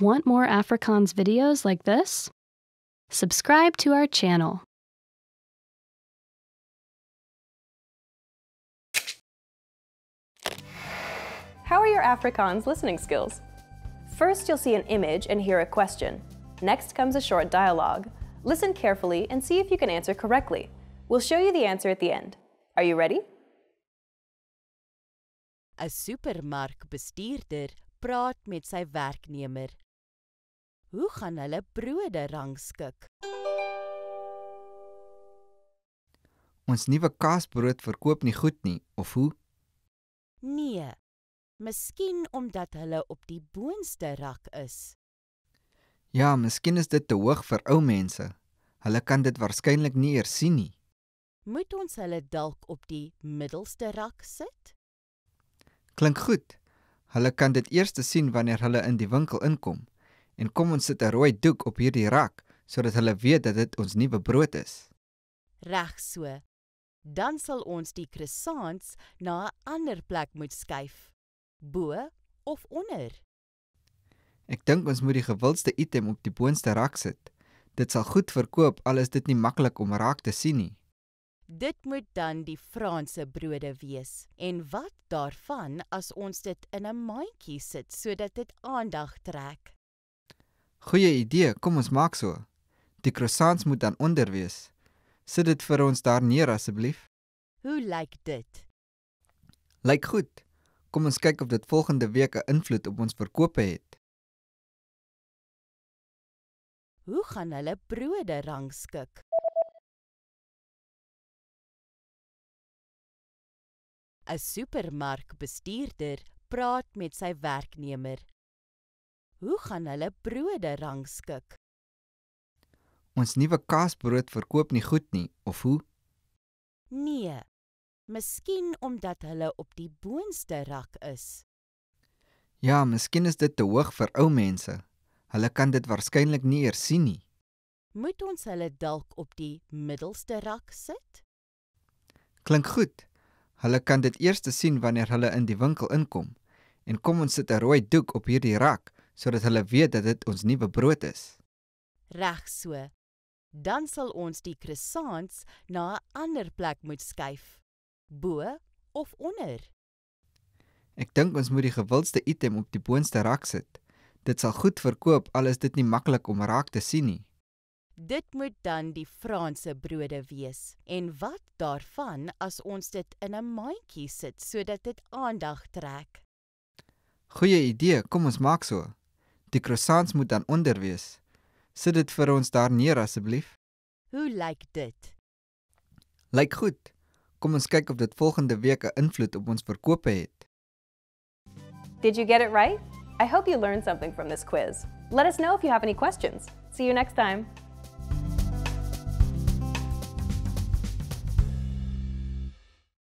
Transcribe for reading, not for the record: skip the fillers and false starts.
Want more Afrikaans videos like this? Subscribe to our channel. How are your Afrikaans listening skills? First, you'll see an image and hear a question. Next comes a short dialogue. Listen carefully and see if you can answer correctly. We'll show you the answer at the end. Are you ready? 'n Supermarkbestuurder praat met sy werknemer. Hoe gaan hulle brode rangskik? Ons nuwe kaasbrood verkoop nie goed nie, of hoe? Nee, miskien omdat hulle op die boonste rak is. Ja, miskien is dit te hoog vir ou mense. Hulle kan dit waarskynlik nie eers sien nie. Moet ons hulle dalk op die middelste rak sit? Klink goed. Hulle kan dit eers sien wanneer hulle in die winkel inkom. En kom ons sit 'n rooi doek op hierdie rak, sodat hulle weet dat dit ons nuwe brood is. Reg so. Dan sal ons die croissants na 'n ander plek moet skuif. Bo of onder? Ek dink ons moet die gewildste item op die boonste rak sit. Dit sal goed verkoop al is dit nie maklik om raak te sien nie. Dit moet dan die Franse brode wees. En wat daarvan as ons dit in 'n mandjie sit sodat dit aandag trek? Goeie idee, kom ons maak so. Die croissants moet dan onder wees. Sit dit vir ons daar neer asseblief. Hoe lyk dit? Lyk goed. Kom ons kyk of dit volgende week 'n invloed op ons verkope het. Hoe gaan hulle brode rangskik? 'n Supermarkbestuurder praat met sy werknemer. Hoe gaan hulle brode rangskik? Ons nuwe kaasbrood verkoop nie goed nie, of hoe? Nee, miskien omdat hulle op die boonste rak is. Ja, miskien is dit te hoog vir ou mense. Hulle kan dit waarskynlik nie eers sien nie. Moet ons hulle dalk op die middelste rak sit? Klink goed. Hulle kan dit eers sien wanneer hulle in die winkel inkom. En kom ons sit 'n rooi doek op hierdie rak, sodat hulle weet dat dit ons nuwe brood is. Reg so. Dan sal ons die croissants na 'n ander plek moet skuif. Bo of onder? Ek dink ons moet die gewildste item op die boonste rak sit. Dit sal goed verkoop al is dit nie maklik om raak te sien nie. Dit moet dan die Franse brode wees. En wat daarvan as ons dit in 'n mandjie sit sodat dit aandag trek? Goeie idee, kom ons maak so. Die croissants moet dan onder wees. Sit dit vir ons daar neer asseblief. Hoe lyk dit? Lyk goed. Kom ons kyk of dit volgende week 'n invloed op ons verkope het. Did you get it right? I hope you learned something from this quiz. Let us know if you have any questions. See you next time.